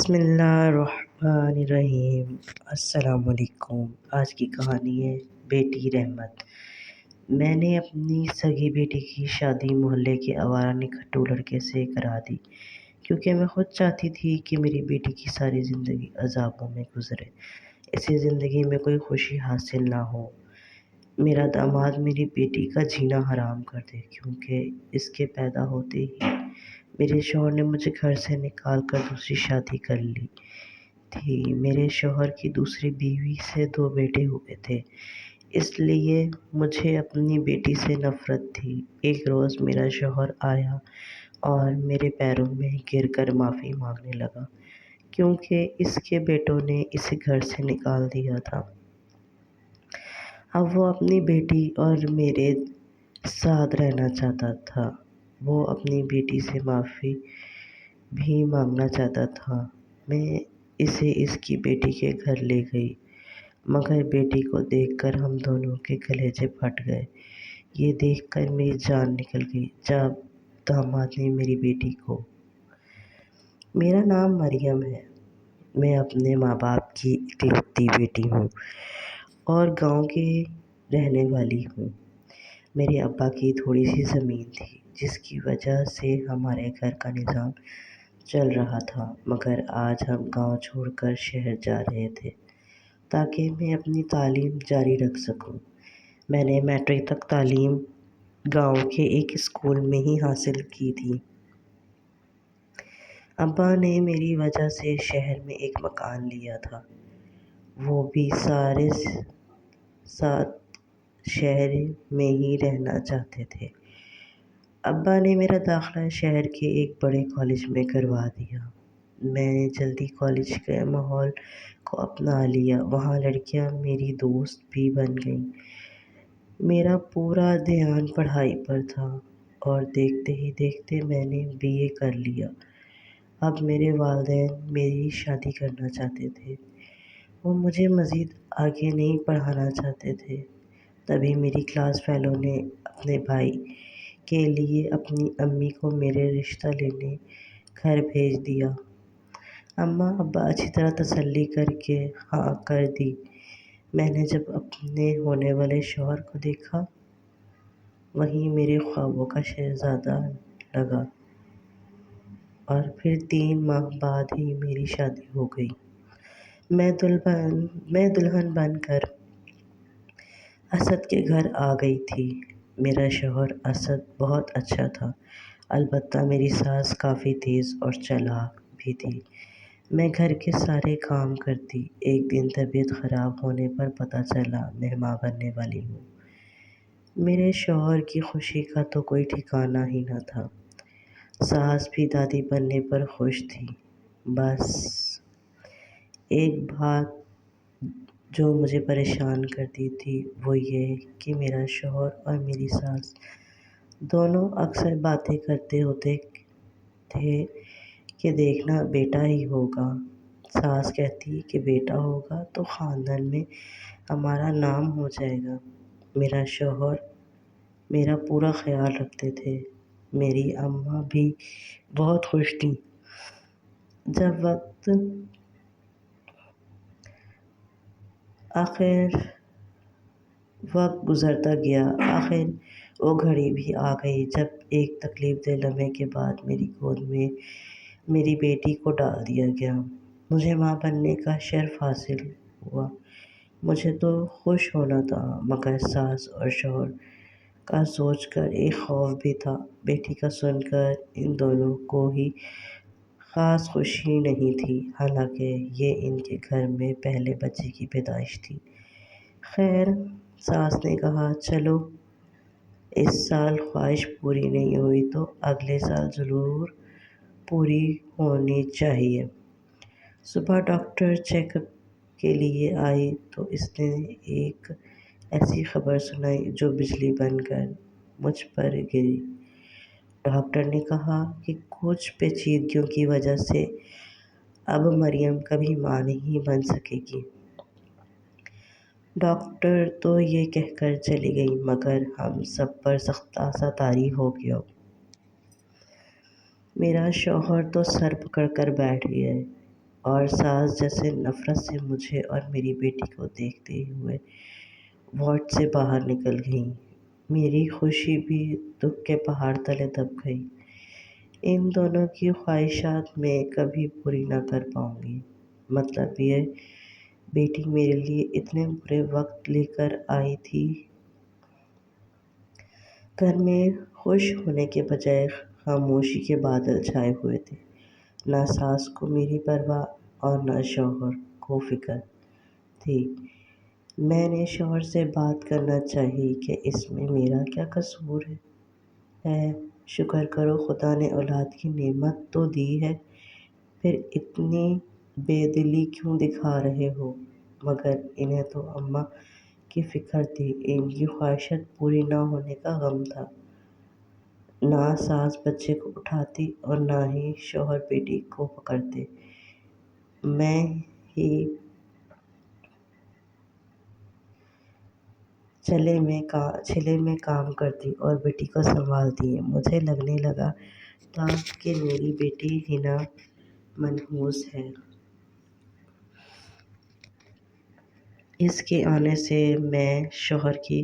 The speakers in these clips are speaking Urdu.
بسم اللہ الرحمن الرحیم۔ السلام علیکم۔ آج کی کہانی ہے بیٹی رحمت۔ میں نے اپنی سگی بیٹی کی شادی محلے کے آوارہ نکھٹو لڑکے سے کرا دی، کیونکہ میں خود چاہتی تھی کہ میری بیٹی کی ساری زندگی عذابوں میں گزرے، اسے زندگی میں کوئی خوشی حاصل نہ ہو۔ میرا داماد میری بیٹی کا جینا حرام کر دے، کیونکہ اس کے پیدا ہوتے ہی میرے شوہر نے مجھے گھر سے نکال کر دوسری شادی کر لی تھی۔ میرے شوہر کی دوسری بیوی سے 2 بیٹے ہوئے تھے، اس لیے مجھے اپنی بیٹی سے نفرت تھی۔ ایک روز میرا شوہر آیا اور میرے پیروں میں گر کر معافی مانگنے لگا، کیونکہ اس کے بیٹوں نے اسے گھر سے نکال دیا تھا۔ اب وہ اپنی بیٹی اور میرے ساتھ رہنا چاہتا تھا۔ وہ اپنی بیٹی سے معافی بھی مانگنا چاہتا تھا۔ میں اسے اس کی بیٹی کے گھر لے گئی، مگر بیٹی کو دیکھ کر ہم دونوں کے کلیجے پھٹ گئے۔ یہ دیکھ کر میری جان نکل گئی جب داماد نے میری بیٹی کو میرا نام مریم ہے۔ میں اپنے ماں باپ کی اکلوتی بیٹی ہوں اور گاؤں کی رہنے والی ہوں۔ میرے ابا کی تھوڑی سی زمین تھی، جس کی وجہ سے ہمارے گھر کا نظام چل رہا تھا، مگر آج ہم گاؤں چھوڑ کر شہر جا رہے تھے تاکہ میں اپنی تعلیم جاری رکھ سکوں۔ میں نے میٹرک تک تعلیم گاؤں کے ایک اسکول میں ہی حاصل کی تھی۔ ابا نے میری وجہ سے شہر میں ایک مکان لیا تھا، وہ بھی سارے ساتھ شہر میں ہی رہنا چاہتے تھے۔ ابا نے میرا داخلہ شہر کے ایک بڑے کالج میں کروا دیا۔ میں نے جلدی کالج کے ماحول کو اپنا لیا، وہاں لڑکیاں میری دوست بھی بن گئیں۔ میرا پورا دھیان پڑھائی پر تھا اور دیکھتے ہی دیکھتے میں نے BA کر لیا۔ اب میرے والدین میری شادی کرنا چاہتے تھے، وہ مجھے مزید آگے نہیں پڑھانا چاہتے تھے۔ تبھی میری کلاس فیلو نے اپنے بھائی کے لیے اپنی امی کو میرے رشتہ لینے گھر بھیج دیا۔ اماں ابا اچھی طرح تسلی کر کے ہاں کر دی۔ میں نے جب اپنے ہونے والے شوہر کو دیکھا، وہی میرے خوابوں کا شہزادہ لگا، اور پھر 3 ماہ بعد ہی میری شادی ہو گئی۔ میں دلہن بن کر اسد کے گھر آ گئی تھی۔ میرا شوہر اسد بہت اچھا تھا، البتہ میری ساس کافی تیز اور چالاک بھی تھی۔ میں گھر کے سارے کام کرتی۔ ایک دن طبیعت خراب ہونے پر پتہ چلا میں ماں بننے والی ہوں۔ میرے شوہر کی خوشی کا تو کوئی ٹھکانہ ہی نہ تھا۔ ساس بھی دادی بننے پر خوش تھی۔ بس ایک بات جو مجھے پریشان کرتی تھی وہ یہ کہ میرا شوہر اور میری ساس دونوں اکثر باتیں کرتے ہوتے تھے کہ دیکھنا بیٹا ہی ہوگا۔ ساس کہتی کہ بیٹا ہوگا تو خاندان میں ہمارا نام ہو جائے گا۔ میرا شوہر میرا پورا خیال رکھتے تھے۔ میری اماں بھی بہت خوش تھیں۔ جب وقت گزرتا گیا، آخر وہ گھڑی بھی آ گئی جب ایک تکلیف دہ لمحے کے بعد میری گود میں میری بیٹی کو ڈال دیا گیا۔ مجھے ماں بننے کا شرف حاصل ہوا۔ مجھے تو خوش ہونا تھا، مگر ساس اور شوہر کا سوچ کر ایک خوف بھی تھا۔ بیٹی کا سن کر ان دونوں کو ہی خاص خوشی نہیں تھی، حالانکہ یہ ان کے گھر میں پہلے بچے کی پیدائش تھی۔ خیر، ساس نے کہا چلو اس سال خواہش پوری نہیں ہوئی تو اگلے سال ضرور پوری ہونی چاہیے۔ صبح ڈاکٹر چیک اپ کے لیے آئی تو اس نے ایک ایسی خبر سنائی جو بجلی بن کر مجھ پر گری۔ ڈاکٹر نے کہا کہ کچھ پیچیدگیوں کی وجہ سے اب مریم کبھی ماں نہیں بن سکے گی۔ ڈاکٹر تو یہ کہہ کر چلی گئی، مگر ہم سب پر سختہ سا طاری ہو گیا۔ میرا شوہر تو سر پکڑ کر بیٹھ گئے۔ اور ساس جیسے نفرت سے مجھے اور میری بیٹی کو دیکھتے ہوئے وارڈ سے باہر نکل گئیں۔ میری خوشی بھی دکھ کے پہاڑ تلے دب گئی۔ ان دونوں کی خواہشات میں کبھی پوری نہ کر پاؤں گی۔ مطلب یہ بیٹی میرے لیے اتنے برے وقت لے کر آئی تھی۔ گھر میں خوش ہونے کے بجائے خاموشی کے بادل چھائے ہوئے تھے۔ نہ ساس کو میری پرواہ اور نہ شوہر کو فکر تھی۔ میں نے شوہر سے بات کرنا چاہی کہ اس میں میرا کیا قصور ہے؟ شکر کرو خدا نے اولاد کی نعمت تو دی ہے، پھر اتنی بے دلی کیوں دکھا رہے ہو؟ مگر انہیں تو اماں کی فکر تھی، ان کی خواہشات پوری نہ ہونے کا غم تھا۔ نہ ساس بچے کو اٹھاتی اور نہ ہی شوہر بیٹی کو پکڑتے، میں ہی چلے میں کام کرتی اور بیٹی کو سنبھالتی۔ مجھے لگنے لگا تھا کہ میری بیٹی حنا منحوس ہے۔ اس کے آنے سے میں شوہر کی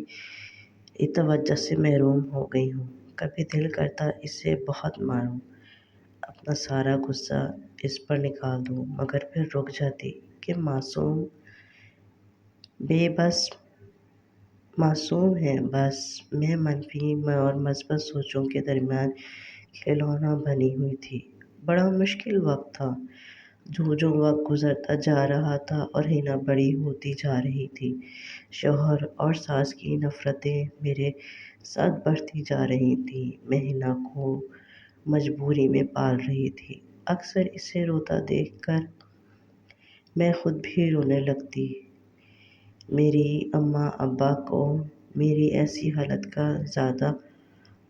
توجہ سے محروم ہو گئی ہوں۔ کبھی دل کرتا اسے بہت ماروں، اپنا سارا غصہ اس پر نکال دوں، مگر پھر رک جاتی کہ معصوم ہے، بس میں منفی اور مثبت سوچوں کے درمیان کھلونا بنی ہوئی تھی۔ بڑا مشکل وقت تھا۔ جو وقت گزرتا جا رہا تھا اور حنا بڑی ہوتی جا رہی تھی، شوہر اور ساس کی نفرتیں میرے ساتھ بڑھتی جا رہی تھیں۔ میں حنا کو مجبوری میں پال رہی تھی۔ اکثر اسے روتا دیکھ کر میں خود بھی رونے لگتی۔ میری اماں ابا کو میری ایسی حالت کا زیادہ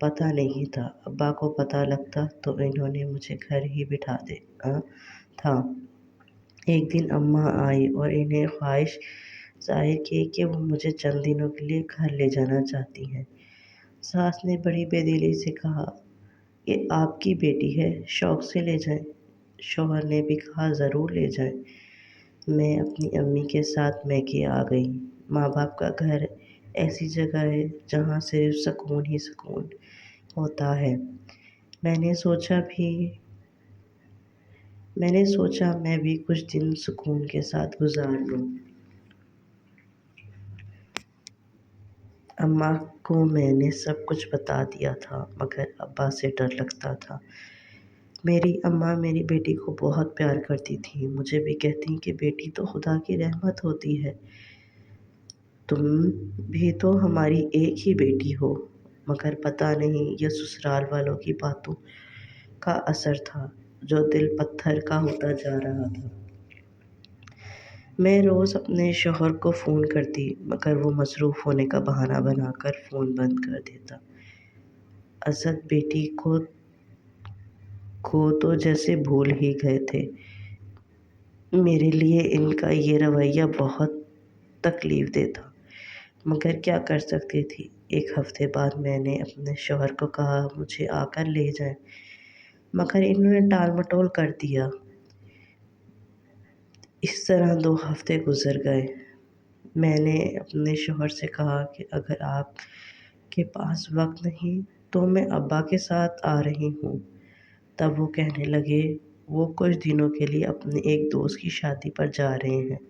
پتہ نہیں تھا۔ ابا کو پتہ لگتا تو انہوں نے مجھے گھر ہی بٹھا دینا تھا۔ ایک دن اماں آئی اور انہیں خواہش ظاہر کی کہ وہ مجھے چند دنوں کے لیے گھر لے جانا چاہتی ہیں۔ ساس نے بڑی بے دلی سے کہا، یہ آپ کی بیٹی ہے، شوق سے لے جائیں۔ شوہر نے بھی کہا، ضرور لے جائیں۔ میں اپنی امی کے ساتھ میکے آ گئی۔ ماں باپ کا گھر ایسی جگہ ہے جہاں صرف سکون ہی سکون ہوتا ہے۔ میں نے سوچا میں بھی کچھ دن سکون کے ساتھ گزار لوں۔ اماں کو میں نے سب کچھ بتا دیا تھا، مگر ابا سے ڈر لگتا تھا۔ میری اماں میری بیٹی کو بہت پیار کرتی تھیں، مجھے بھی کہتی کہ بیٹی تو خدا کی رحمت ہوتی ہے، تم بھی تو ہماری ایک ہی بیٹی ہو۔ مگر پتہ نہیں یہ سسرال والوں کی باتوں کا اثر تھا، جو دل پتھر کا ہوتا جا رہا تھا۔ میں روز اپنے شوہر کو فون کرتی، مگر وہ مصروف ہونے کا بہانہ بنا کر فون بند کر دیتا۔ اسد بیٹی کو تو جیسے بھول ہی گئے تھے۔ میرے لیے ان کا یہ رویہ بہت تکلیف دہ تھا، مگر کیا کر سکتی تھی۔ ایک ہفتے بعد میں نے اپنے شوہر کو کہا مجھے آ کر لے جائیں، مگر انہوں نے ٹال مٹول کر دیا۔ اس طرح 2 ہفتے گزر گئے۔ میں نے اپنے شوہر سے کہا کہ اگر آپ کے پاس وقت نہیں تو میں ابا کے ساتھ آ رہی ہوں۔ تب وہ کہنے لگے وہ کچھ دنوں کے لیے اپنے ایک دوست کی شادی پر جا رہے ہیں۔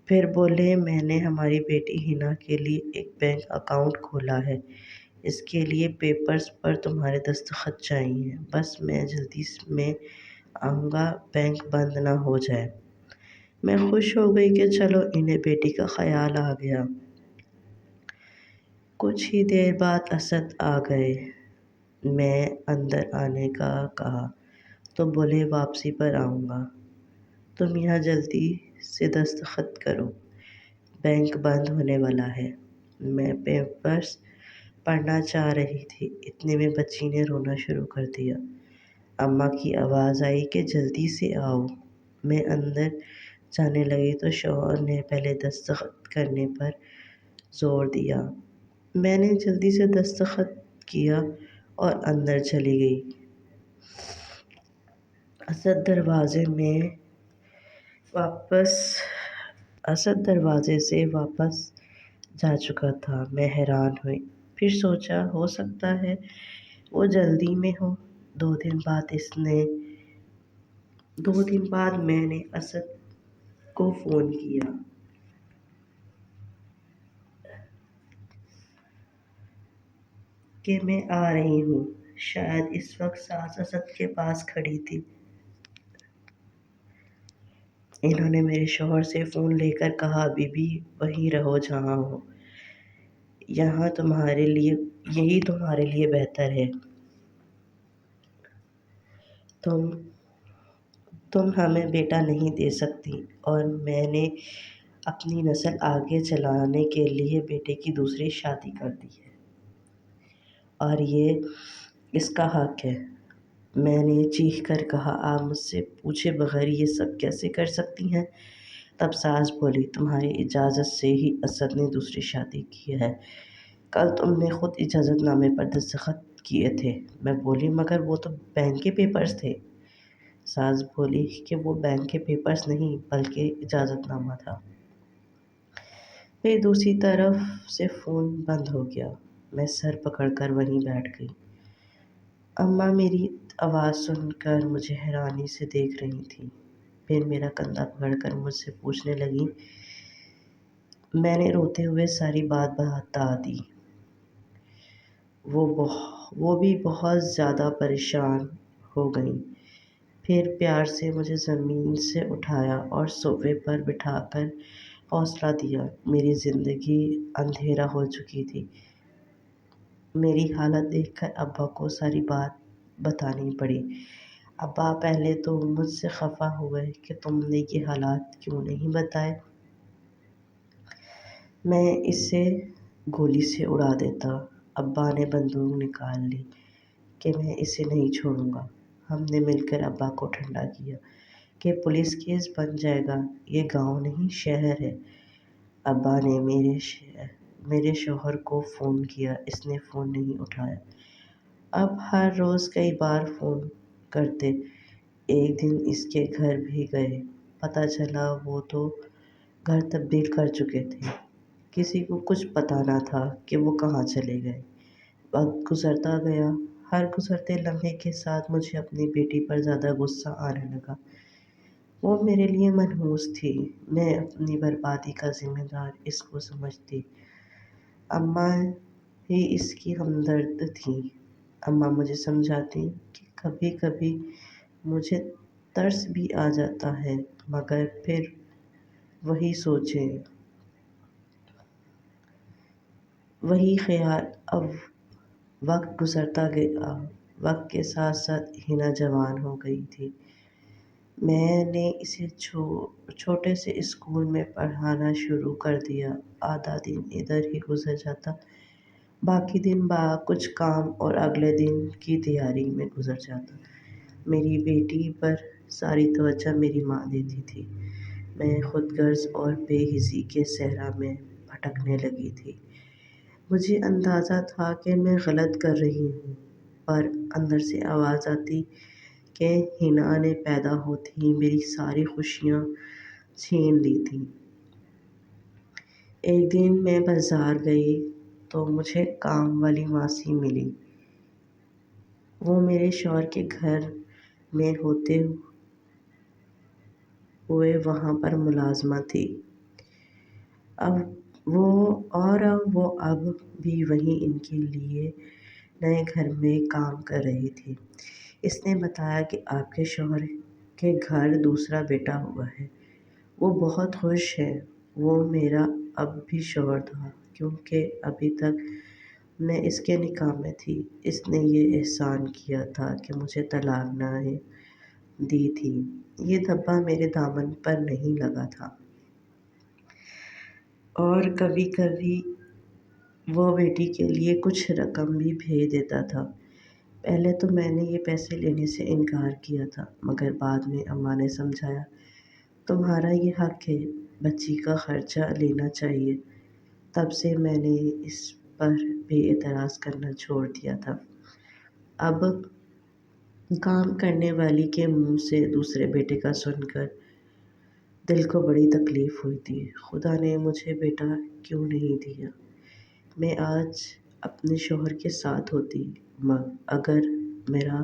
پھر بولے میں نے ہماری بیٹی حنا کے لیے ایک بینک اکاؤنٹ کھولا ہے، اس کے لیے پیپرز پر تمہارے دستخط چاہئیں، بس میں جلدی میں آؤں گا، بینک بند نہ ہو جائے۔ میں خوش ہو گئی کہ چلو انہیں بیٹی کا خیال آ گیا۔ کچھ ہی دیر بعد اسد آ گئے۔ میں اندر آنے کا کہا تو بولے واپسی پر آؤں گا، تم یہاں جلدی سے دستخط کرو، بینک بند ہونے والا ہے۔ میں پیپرز پڑھنا چاہ رہی تھی، اتنے میں بچی نے رونا شروع کر دیا۔ اماں کی آواز آئی کہ جلدی سے آؤ۔ میں اندر جانے لگی تو شوہر نے پہلے دستخط کرنے پر زور دیا۔ میں نے جلدی سے دستخط کیا اور اندر چلی گئی۔ اسد دروازے میں واپس اسد دروازے سے واپس جا چکا تھا۔ میں حیران ہوئی، پھر سوچا ہو سکتا ہے وہ جلدی میں ہو۔ 2 دن بعد میں نے اسد کو فون کیا کہ میں آ رہی ہوں۔ شاید اس وقت ساس اسد کے پاس کھڑی تھی۔ انہوں نے میرے شوہر سے فون لے کر کہا، بی بی وہیں رہو جہاں ہو، یہی تمہارے لیے بہتر ہے۔ تم ہمیں بیٹا نہیں دے سکتی، اور میں نے اپنی نسل آگے چلانے کے لیے بیٹے کی دوسری شادی کر دی ہے، اور یہ اس کا حق ہے۔ میں نے چیخ کر کہا، آپ مجھ سے پوچھے بغیر یہ سب کیسے کر سکتی ہیں؟ تب ساس بولی، تمہاری اجازت سے ہی اسد نے دوسری شادی کی ہے۔ کل تم نے خود اجازت نامے پر دستخط کیے تھے۔ میں بولی، مگر وہ تو بینک کے پیپرز تھے۔ ساس بولی کہ وہ بینک کے پیپرز نہیں بلکہ اجازت نامہ تھا۔ پھر دوسری طرف سے فون بند ہو گیا۔ میں سر پکڑ کر وہیں بیٹھ گئی۔ اماں میری آواز سن کر مجھے حیرانی سے دیکھ رہی تھیں، پھر میرا کندھا پکڑ کر مجھ سے پوچھنے لگیں۔ میں نے روتے ہوئے ساری بات بتا دی۔ وہ بھی بہت زیادہ پریشان ہو گئیں۔ پھر پیار سے مجھے زمین سے اٹھایا اور صوفے پر بٹھا کر حوصلہ دیا۔ میری زندگی اندھیرا ہو چکی تھی۔ میری حالت دیکھ کر ابا کو ساری بات بتانی پڑی۔ ابا پہلے تو مجھ سے خفا ہوئے کہ تم نے یہ حالات کیوں نہیں بتائے، میں اسے گولی سے اڑا دیتا۔ ابا نے بندوق نکال لی کہ میں اسے نہیں چھوڑوں گا۔ ہم نے مل کر ابا کو ٹھنڈا کیا کہ پولیس کیس بن جائے گا، یہ گاؤں نہیں شہر ہے۔ ابا نے میرے شوہر کو فون کیا، اس نے فون نہیں اٹھایا۔ اب ہر روز کئی بار فون کرتے۔ ایک دن اس کے گھر بھی گئے، پتہ چلا وہ تو گھر تبدیل کر چکے تھے۔ کسی کو کچھ پتہ نہ تھا کہ وہ کہاں چلے گئے۔ وقت گزرتا گیا۔ ہر گزرتے لمحے کے ساتھ مجھے اپنی بیٹی پر زیادہ غصہ آنے لگا۔ وہ میرے لیے منحوس تھی، میں اپنی بربادی کا ذمہ دار اس کو سمجھتی۔ اماں ہی اس کی ہمدرد تھیں۔ اماں مجھے سمجھاتی کہ کبھی کبھی مجھے ترس بھی آ جاتا ہے، مگر پھر وہی سوچیں، وہی خیال۔ اب وقت گزرتا گیا۔ وقت کے ساتھ ساتھ ہنا جوان ہو گئی تھی۔ میں نے اسے چھوٹے سے اسکول میں پڑھانا شروع کر دیا۔ آدھا دن ادھر ہی گزر جاتا، باقی دن کچھ کام اور اگلے دن کی تیاری میں گزر جاتا۔ میری بیٹی پر ساری توجہ میری ماں دیتی تھی۔ میں خود غرض اور بے حسی کے صحرا میں بھٹکنے لگی تھی۔ مجھے اندازہ تھا کہ میں غلط کر رہی ہوں، پر اندر سے آواز آتی کہ ہنا نے پیدا ہوتے ہی میری ساری خوشیاں چھین لی تھیں۔ ایک دن میں بازار گئی تو مجھے کام والی ماسی ملی۔ وہ میرے شوہر کے گھر میں ہوتے ہوئے وہاں پر ملازمہ تھی۔ وہ اب بھی وہیں ان کے لیے نئے گھر میں کام کر رہی تھی۔ اس نے بتایا کہ آپ کے شوہر کے گھر دوسرا بیٹا ہوا ہے، وہ بہت خوش ہیں۔ وہ میرا اب بھی شوہر تھا، کیونکہ ابھی تک میں اس کے نکاح میں تھی۔ اس نے یہ احسان کیا تھا کہ مجھے طلاق نہ دی تھی۔ یہ دھبا میرے دامن پر نہیں لگا تھا، اور کبھی کبھی وہ بیٹی کے لیے کچھ رقم بھی بھیج دیتا تھا۔ پہلے تو میں نے یہ پیسے لینے سے انکار کیا تھا، مگر بعد میں اماں نے سمجھایا، تمہارا یہ حق ہے، بچی کا خرچہ لینا چاہیے۔ تب سے میں نے اس پر بھی اعتراض کرنا چھوڑ دیا تھا۔ اب کام کرنے والی کے منہ سے دوسرے بیٹے کا سن کر دل کو بڑی تکلیف ہوئی تھی۔ خدا نے مجھے بیٹا کیوں نہیں دیا؟ میں آج اپنے شوہر کے ساتھ ہوتی، اگر میرا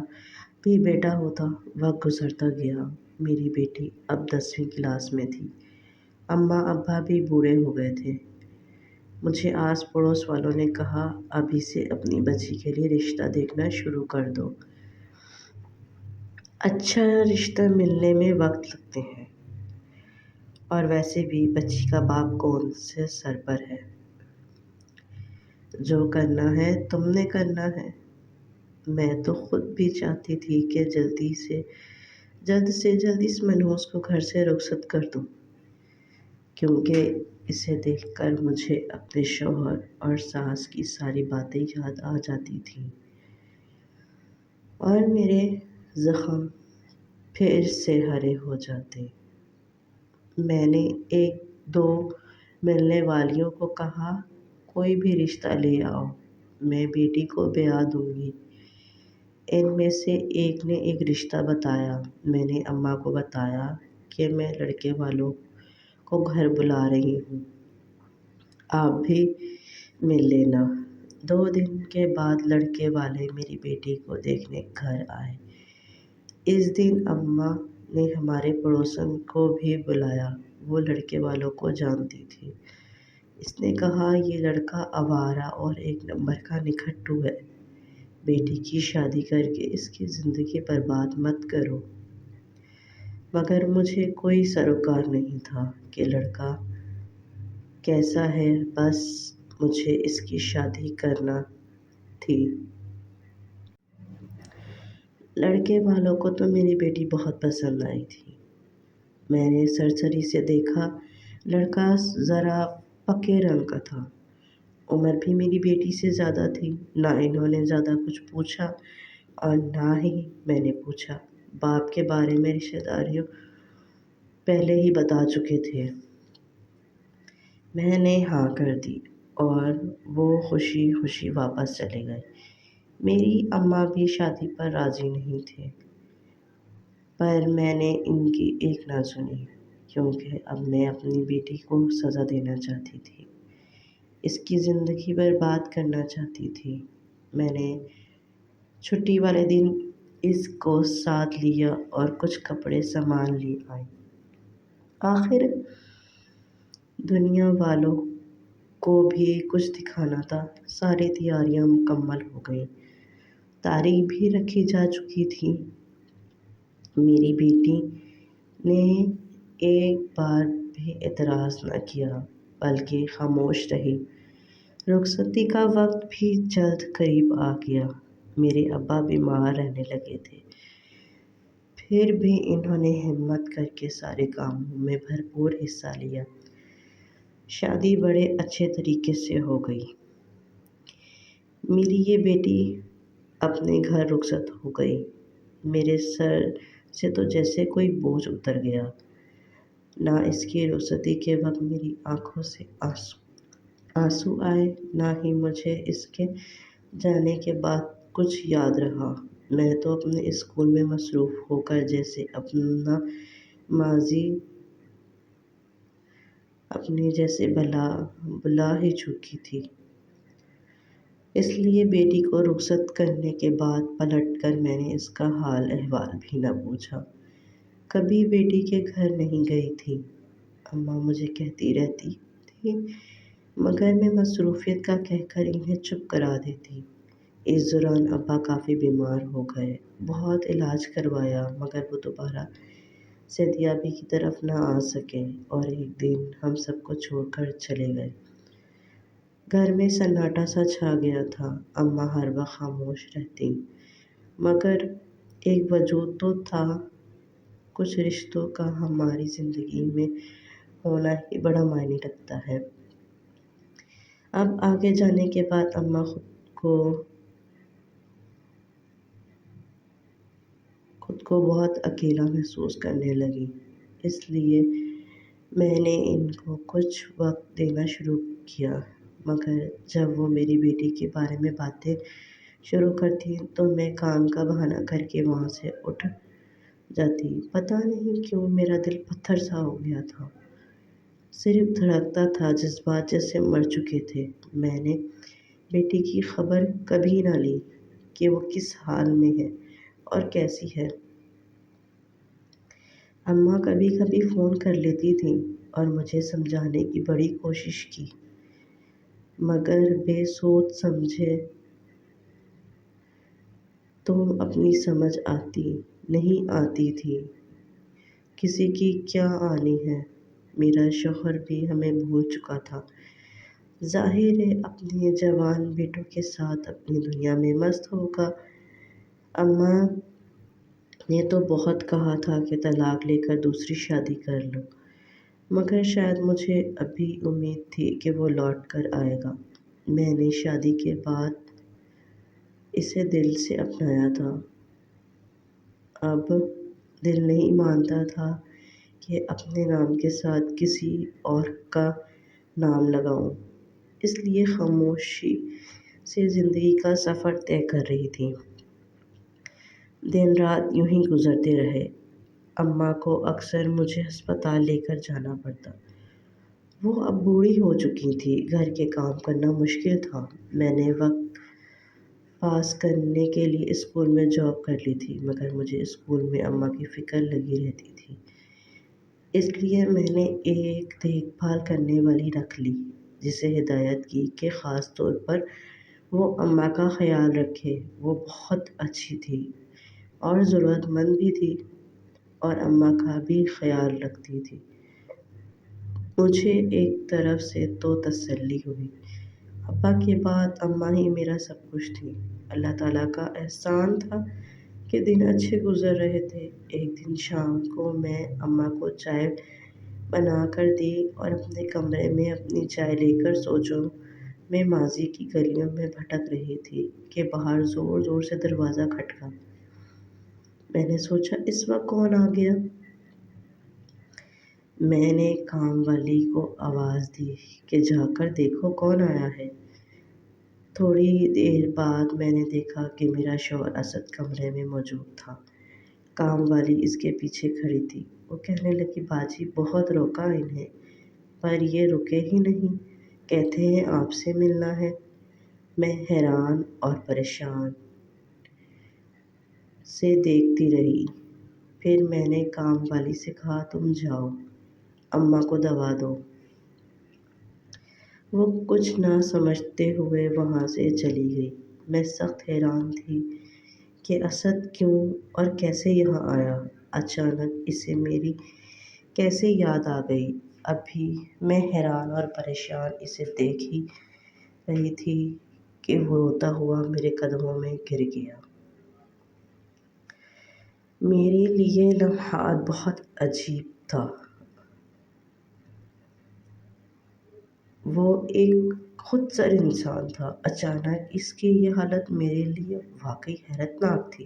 بھی بیٹا ہوتا۔ وقت گزرتا گیا، میری بیٹی اب 10ویں کلاس میں تھی۔ اماں ابا بھی بوڑھے ہو گئے تھے۔ مجھے آس پڑوس والوں نے کہا، ابھی سے اپنی بچی کے لیے رشتہ دیکھنا شروع کر دو۔ اچھا رشتہ ملنے میں وقت لگتے ہیں، اور ویسے بھی بچی کا باپ کون سے سر پر ہے؟ جو کرنا ہے تم نے کرنا ہے۔ میں تو خود بھی چاہتی تھی کہ جلد سے جلد اس منحوس کو گھر سے رخصت کر دوں، کیونکہ اسے دیکھ کر مجھے اپنے شوہر اور ساس کی ساری باتیں یاد آ جاتی تھیں، اور میرے زخم پھر سے ہرے ہو جاتے۔ میں نے ایک دو ملنے والیوں کو کہا، کوئی بھی رشتہ لے آؤ، میں بیٹی کو بیاہ دوں گی۔ ان میں سے ایک نے ایک رشتہ بتایا۔ میں نے اماں کو بتایا کہ میں لڑکے والوں کو گھر بلا رہی ہوں، آپ بھی مل لینا۔ 2 دن کے بعد لڑکے والے میری بیٹی کو دیکھنے گھر آئے۔ اس دن اماں نے ہمارے پڑوسن کو بھی بلایا، وہ لڑکے والوں کو جانتی تھی۔ اس نے کہا، یہ لڑکا آوارہ اور ایک نمبر کا نکھٹو ہے، بیٹی کی شادی کر کے اس کی زندگی برباد مت کرو۔ مگر مجھے کوئی سروکار نہیں تھا کہ لڑکا کیسا ہے، بس مجھے اس کی شادی کرنا تھی۔ لڑکے والوں کو تو میری بیٹی بہت پسند آئی تھی۔ میں نے سرسری سے دیکھا، لڑکا ذرا پکے رنگ کا تھا، عمر بھی میری بیٹی سے زیادہ تھی۔ نہ انہوں نے زیادہ کچھ پوچھا اور نہ ہی میں نے پوچھا۔ باپ کے بارے میں رشتہ دار پہلے ہی بتا چکے تھے۔ میں نے ہاں کر دی اور وہ خوشی خوشی واپس چلے گئے۔ میری اماں بھی شادی پر راضی نہیں تھے، پر میں نے ان کی ایک نہ سنی، کیونکہ اب میں اپنی بیٹی کو سزا دینا چاہتی تھی، اس کی زندگی برباد کرنا چاہتی تھی۔ میں نے چھٹی والے دن اس کو ساتھ لیا اور کچھ کپڑے سامان لے آئی۔ آخر دنیا والوں کو بھی کچھ دکھانا تھا۔ ساری تیاریاں مکمل ہو گئیں، تاریخ بھی رکھی جا چکی تھی۔ میری بیٹی نے ایک بار بھی اعتراض نہ کیا، بلکہ خاموش رہی۔ رخصتی کا وقت بھی جلد قریب آ گیا۔ میرے ابا بیمار رہنے لگے تھے، پھر بھی انہوں نے ہمت کر کے سارے کاموں میں بھرپور حصہ لیا۔ شادی بڑے اچھے طریقے سے ہو گئی۔ میری یہ بیٹی اپنے گھر رخصت ہو گئی۔ میرے سر سے تو جیسے کوئی بوجھ اتر گیا۔ نہ اس کی رخصتی کے وقت میری آنکھوں سے آنسو آئے، نہ ہی مجھے اس کے جانے کے بعد کچھ یاد رہا۔ میں تو اپنے اسکول میں مصروف ہو کر جیسے اپنا ماضی اپنے جیسے بھلا ہی چکی تھی۔ اس لیے بیٹی کو رخصت کرنے کے بعد پلٹ کر میں نے اس کا حال احوال بھی نہ پوچھا، کبھی بیٹی کے گھر نہیں گئی تھی۔ اماں مجھے کہتی رہتی تھی، مگر میں مصروفیت کا کہہ کر انہیں چپ کرا دیتی۔ اس دوران ابا کافی بیمار ہو گئے، بہت علاج کروایا، مگر وہ دوبارہ صحتیابی کی طرف نہ آ سکے اور ایک دن ہم سب کو چھوڑ کر چلے گئے۔ گھر میں سناٹا سا چھا گیا تھا۔ اماں ہر وقت خاموش رہتیں، مگر ایک وجود تو تھا۔ کچھ رشتوں کا ہماری زندگی میں ہونا ہی بڑا معنی رکھتا ہے۔ اب آگے جانے کے بعد اماں خود کو بہت اکیلا محسوس کرنے لگی۔ اس لیے میں نے ان کو کچھ وقت دینا شروع کیا، مگر جب وہ میری بیٹی کے بارے میں باتیں شروع کرتیں تو میں کام کا بہانہ کر کے وہاں سے اٹھ جاتی۔ پتہ نہیں کیوں میرا دل پتھر سا ہو گیا تھا، صرف دھڑکتا تھا، جذبات جیسے مر چکے تھے۔ میں نے بیٹی کی خبر کبھی نہ لی کہ وہ کس حال میں ہے اور کیسی ہے۔ اماں کبھی کبھی فون کر لیتی تھیں اور مجھے سمجھانے کی بڑی کوشش کی، مگر بے سوچ سمجھے تم اپنی سمجھ آتی نہیں آتی تھی، کسی کی کیا آنی ہے۔ میرا شوہر بھی ہمیں بھول چکا تھا، ظاہر ہے اپنے جوان بیٹوں کے ساتھ اپنی دنیا میں مست ہوگا۔ اماں نے تو بہت کہا تھا کہ طلاق لے کر دوسری شادی کر لو، مگر شاید مجھے ابھی امید تھی کہ وہ لوٹ کر آئے گا۔ میں نے شادی کے بعد اسے دل سے اپنایا تھا، اب دل نہیں مانتا تھا کہ اپنے نام کے ساتھ کسی اور کا نام لگاؤں، اس لیے خاموشی سے زندگی کا سفر طے کر رہی تھی۔ دن رات یوں ہی گزرتے رہے۔ اماں کو اکثر مجھے ہسپتال لے کر جانا پڑتا، وہ اب بوڑھی ہو چکی تھی، گھر کے کام کرنا مشکل تھا۔ میں نے وقت پاس کرنے کے لیے اسکول میں جاب کر لی تھی، مگر مجھے اسکول میں اماں کی فکر لگی رہتی تھی، اس لیے میں نے ایک دیکھ بھال کرنے والی رکھ لی، جسے ہدایت کی کہ خاص طور پر وہ اماں کا خیال رکھے۔ وہ بہت اچھی تھی اور ضرورت مند بھی تھی اور اماں کا بھی خیال رکھتی تھی۔ مجھے ایک طرف سے تو تسلی ہوئی، ابا کے بعد اماں ہی میرا سب کچھ تھی۔ اللہ تعالیٰ کا احسان تھا کہ دن اچھے گزر رہے تھے۔ ایک دن شام کو میں اماں کو چائے بنا کر دی اور اپنے کمرے میں اپنی چائے لے کر سوچوں میں ماضی کی گلیوں میں بھٹک رہی تھی کہ باہر زور زور سے دروازہ کھٹکا۔ میں نے سوچا اس وقت کون آ گیا؟ میں نے کام والی کو آواز دی کہ جا کر دیکھو کون آیا ہے۔ تھوڑی دیر بعد میں نے دیکھا کہ میرا شوہر اسد کمرے میں موجود تھا۔ کام والی اس کے پیچھے کھڑی تھی۔ وہ کہنے لگی باجی بہت روکا انہیں، پر یہ رکے ہی نہیں، کہتے ہیں آپ سے ملنا ہے۔ میں حیران اور پریشان سے دیکھتی رہی، پھر میں نے کام والی سے کہا تم جاؤ، اماں کو دوا دو۔ وہ کچھ نہ سمجھتے ہوئے وہاں سے چلی گئی۔ میں سخت حیران تھی کہ اسد کیوں اور کیسے یہاں آیا، اچانک اسے میری کیسے یاد آ گئی۔ ابھی میں حیران اور پریشان اسے دیکھ ہی رہی تھی کہ وہ روتا ہوا میرے قدموں میں گر گیا۔ میرے لیے یہ لمحہ بہت عجیب تھا۔ وہ ایک خود سر انسان تھا، اچانک اس کی یہ حالت میرے لیے واقعی حیرت ناک تھی۔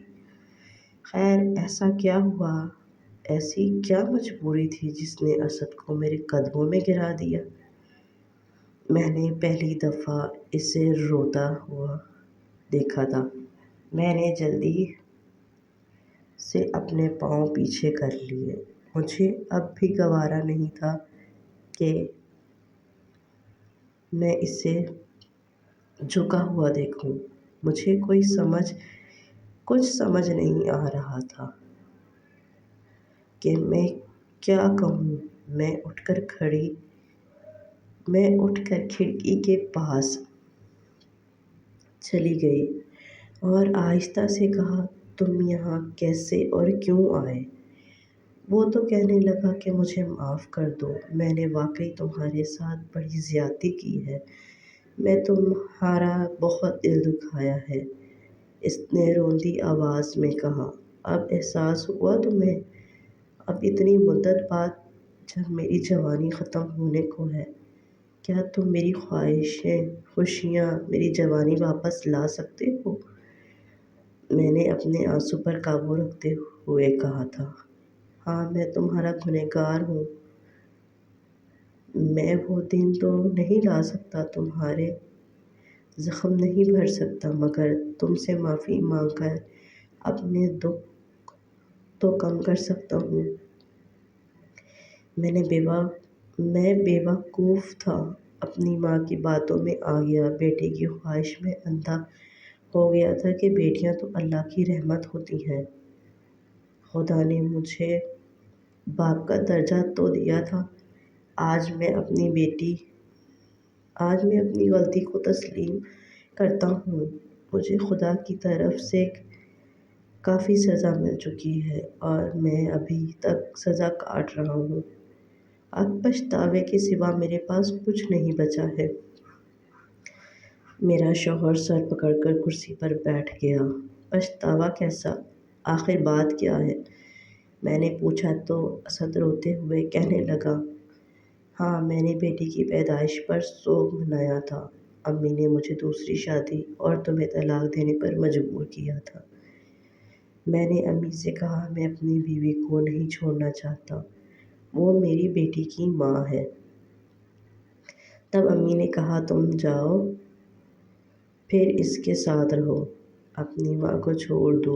خیر ایسا کیا ہوا، ایسی کیا مجبوری تھی جس نے اسد کو میرے قدموں میں گرا دیا؟ میں نے پہلی دفعہ اسے روتا ہوا دیکھا تھا۔ میں نے جلدی سے اپنے پاؤں پیچھے کر لیے، مجھے اب بھی گوارا نہیں تھا کہ میں اسے جھکا ہوا دیکھوں۔ مجھے کچھ سمجھ نہیں آ رہا تھا کہ میں کیا کہوں۔ میں اٹھ کر کھڑکی کے پاس چلی گئی اور آہستہ سے کہا تم یہاں کیسے اور کیوں آئے؟ وہ تو کہنے لگا کہ مجھے معاف کر دو، میں نے واقعی تمہارے ساتھ بڑی زیادتی کی ہے، میں تمہارا بہت دل دکھایا ہے، اس نے روندی آواز میں کہا۔ اب احساس ہوا تمہیں؟ اب اتنی مدت بعد جب میری جوانی ختم ہونے کو ہے، کیا تم میری خواہشیں، خوشیاں، میری جوانی واپس لا سکتے ہو؟ میں نے اپنے آنسو پر قابو رکھتے ہوئے کہا تھا، ہاں میں تمہارا گنہگار ہوں، میں وہ دن تو نہیں لا سکتا، تمہارے زخم نہیں بھر سکتا، مگر تم سے معافی مانگ کر اپنے دکھ تو کم کر سکتا ہوں۔ میں بیوقوف تھا، اپنی ماں کی باتوں میں آ گیا، بیٹے کی خواہش میں اندھا ہو گیا تھا کہ بیٹیاں تو اللہ کی رحمت ہوتی ہیں۔ خدا نے مجھے باپ کا درجہ تو دیا تھا۔ آج میں اپنی غلطی کو تسلیم کرتا ہوں۔ مجھے خدا کی طرف سے کافی سزا مل چکی ہے اور میں ابھی تک سزا کاٹ رہا ہوں۔ اب پچھتاوے کے سوا میرے پاس کچھ نہیں بچا ہے۔ میرا شوہر سر پکڑ کر کرسی پر بیٹھ گیا۔ پچھتاوا کیسا؟ آخر بات کیا ہے؟ میں نے پوچھا تو اسد روتے ہوئے کہنے لگا، ہاں، میں نے بیٹی کی پیدائش پر سوگ منایا تھا۔ امی نے مجھے دوسری شادی اور تمہیں طلاق دینے پر مجبور کیا تھا۔ میں نے امی سے کہا میں اپنی بیوی کو نہیں چھوڑنا چاہتا، وہ میری بیٹی کی ماں ہے۔ تب امی نے کہا تم جاؤ، پھر اس کے ساتھ رہو، اپنی ماں کو چھوڑ دو۔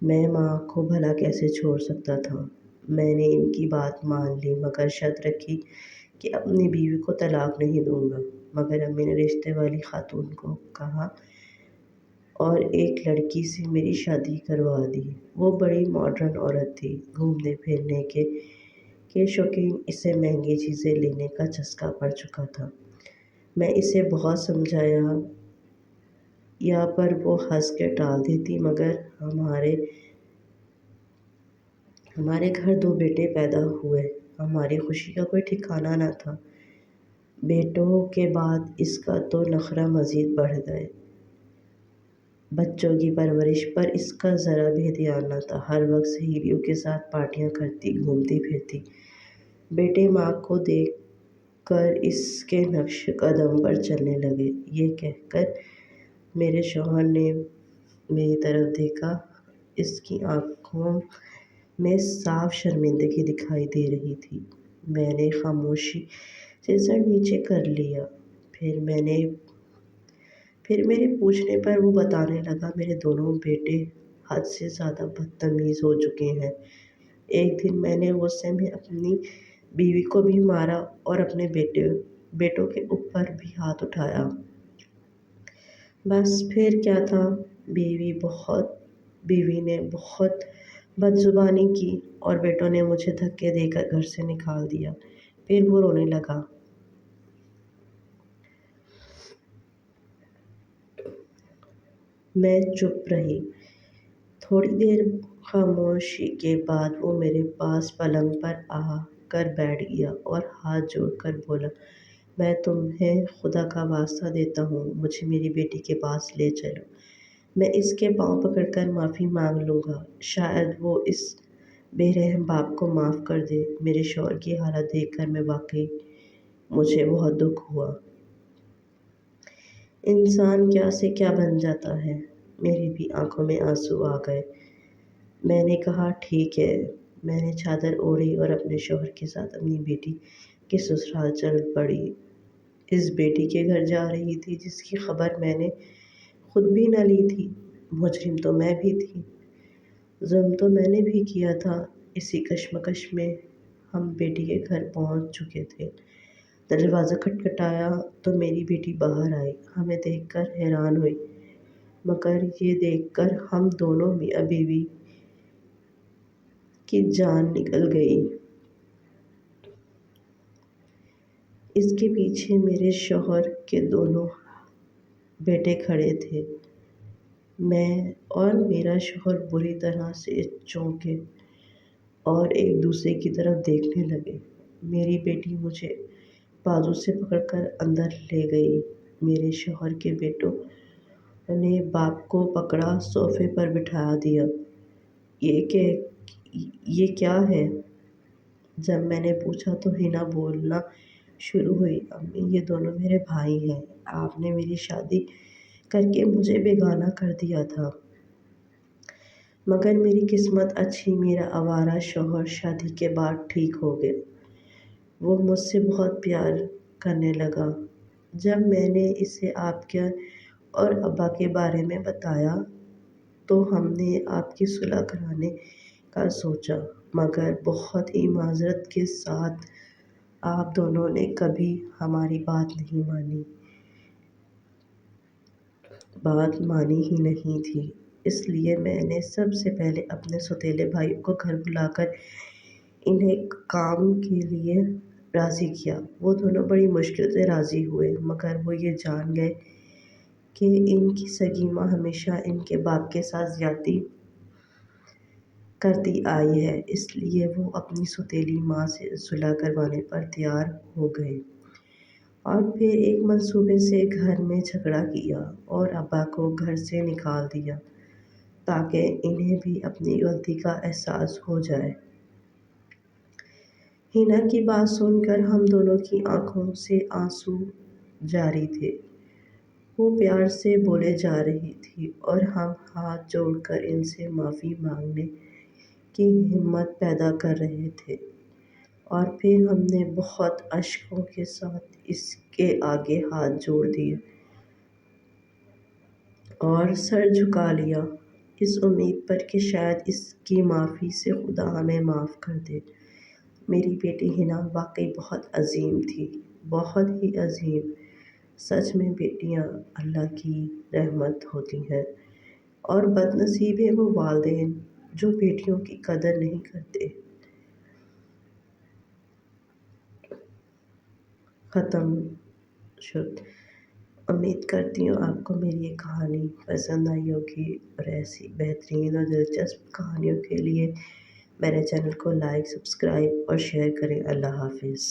میں ماں کو بھلا کیسے چھوڑ سکتا تھا؟ میں نے ان کی بات مان لی مگر شرط رکھی کہ اپنی بیوی کو طلاق نہیں دوں گا۔ مگر امی نے رشتے والی خاتون کو کہا اور ایک لڑکی سے میری شادی کروا دی۔ وہ بڑی ماڈرن عورت تھی، گھومنے پھرنے کے شوقین، اسے مہنگی چیزیں لینے کا چسکا پڑ چکا تھا۔ میں اسے بہت سمجھایا پر وہ ہنس کے ٹال دیتی، مگر ہمارے گھر 2 بیٹے پیدا ہوئے، ہماری خوشی کا کوئی ٹھکانہ نہ تھا۔ بیٹوں کے بعد اس کا تو نخرہ مزید بڑھ گئے۔ بچوں کی پرورش پر اس کا ذرا بھی دھیان نہ تھا، ہر وقت سہیلیوں کے ساتھ پارٹیاں کرتی، گھومتی پھرتی۔ بیٹے ماں کو دیکھ کر اس کے نقش قدم پر چلنے لگے۔ یہ کہہ کر میرے شوہر نے میری طرف دیکھا، اس کی آنکھوں میں صاف شرمندگی دکھائی دے رہی تھی۔ میں نے خاموشی سے سر نیچے کر لیا۔ پھر میرے پوچھنے پر وہ بتانے لگا، میرے دونوں بیٹے حد سے زیادہ بدتمیز ہو چکے ہیں۔ ایک دن میں نے غصے میں اپنی بیوی کو بھی مارا اور اپنے بیٹوں کے اوپر بھی ہاتھ اٹھایا۔ بس پھر کیا تھا، بیوی نے بہت بدزبانی کی اور بیٹوں نے مجھے دھکے دے کر گھر سے نکال دیا۔ پھر وہ رونے لگا۔ میں چپ رہی۔ تھوڑی دیر خاموشی کے بعد وہ میرے پاس پلنگ پر آ کر بیٹھ گیا اور ہاتھ جوڑ کر بولا، میں تمہیں خدا کا واسطہ دیتا ہوں، مجھے میری بیٹی کے پاس لے چلو، میں اس کے پاؤں پکڑ کر معافی مانگ لوں گا، شاید وہ اس بے رحم باپ کو معاف کر دے۔ میرے شوہر کی حالت دیکھ کر مجھے بہت دکھ ہوا۔ انسان کیا سے کیا بن جاتا ہے۔ میری بھی آنکھوں میں آنسو آ گئے۔ میں نے کہا ٹھیک ہے۔ میں نے چادر اوڑھی اور اپنے شوہر کے ساتھ اپنی بیٹی کے سسرال چل پڑی۔ اس بیٹی کے گھر جا رہی تھی جس کی خبر میں نے خود بھی نہ لی تھی۔ مجرم تو میں بھی تھی، ظلم تو میں نے بھی کیا تھا۔ اسی کشمکش میں ہم بیٹی کے گھر پہنچ چکے تھے۔ دروازہ کھٹکھٹایا تو میری بیٹی باہر آئی، ہمیں دیکھ کر حیران ہوئی، مگر یہ دیکھ کر ہم دونوں میاں بیوی کی جان نکل گئی۔ اس کے پیچھے میرے شوہر کے دونوں بیٹے کھڑے تھے۔ میں اور میرا شوہر بری طرح سے چونکے اور ایک دوسرے کی طرف دیکھنے لگے۔ میری بیٹی مجھے بازو سے پکڑ کر اندر لے گئی۔ میرے شوہر کے بیٹوں نے باپ کو پکڑا، صوفے پر بٹھا دیا۔ یہ کیا ہے؟ جب میں نے پوچھا تو حنا بولنا شروع ہوئی، امی، یہ دونوں میرے بھائی ہیں، آپ نے میری شادی کر کے مجھے بیگانہ کر دیا تھا، مگر میری قسمت اچھی، میرا آوارہ شوہر شادی کے بعد ٹھیک ہو گیا، وہ مجھ سے بہت پیار کرنے لگا۔ جب میں نے اسے آپ کے اور ابا کے بارے میں بتایا تو تو ہم نے آپ کی صلح کرانے کا سوچا، مگر بہت ہی معذرت کے ساتھ آپ دونوں نے کبھی ہماری بات مانی ہی نہیں تھی۔ اس لیے میں نے سب سے پہلے اپنے سوتیلے بھائیوں کو گھر بلا کر انہیں کام کے لیے راضی کیا۔ وہ دونوں بڑی مشکل سے راضی ہوئے، مگر وہ یہ جان گئے کہ ان کی سگی ماں ہمیشہ ان کے باپ کے ساتھ زیادتی کرتی آئی ہے، اس لیے وہ اپنی سوتیلی ماں سے صلح کروانے پر تیار ہو گئے اور پھر ایک منصوبے سے گھر میں جھگڑا کیا اور ابا کو گھر سے نکال دیا تاکہ انہیں بھی اپنی غلطی کا احساس ہو جائے۔ ہینا کی بات سن کر ہم دونوں کی آنکھوں سے آنسو جاری تھے۔ وہ پیار سے بولے جا رہی تھی اور ہم ہاتھ جوڑ کر ان سے معافی مانگنے کی ہمت پیدا کر رہے تھے، اور پھر ہم نے بہت اشکوں کے ساتھ اس کے آگے ہاتھ جوڑ دیے اور سر جھکا لیا، اس امید پر کہ شاید اس کی معافی سے خدا ہمیں معاف کر دے۔ میری بیٹی ہینا واقعی بہت عظیم تھی، بہت ہی عظیم۔ سچ میں بیٹیاں اللہ کی رحمت ہوتی ہیں، اور بد نصیب ہیں وہ والدین جو بیٹیوں کی قدر نہیں کرتے۔ ختم شد۔ امید کرتی ہوں آپ کو میری یہ کہانی پسند آئی ہوگی، اور ایسی بہترین اور دلچسپ کہانیوں کے لیے میرے چینل کو لائک، سبسکرائب اور شیئر کریں۔ اللہ حافظ۔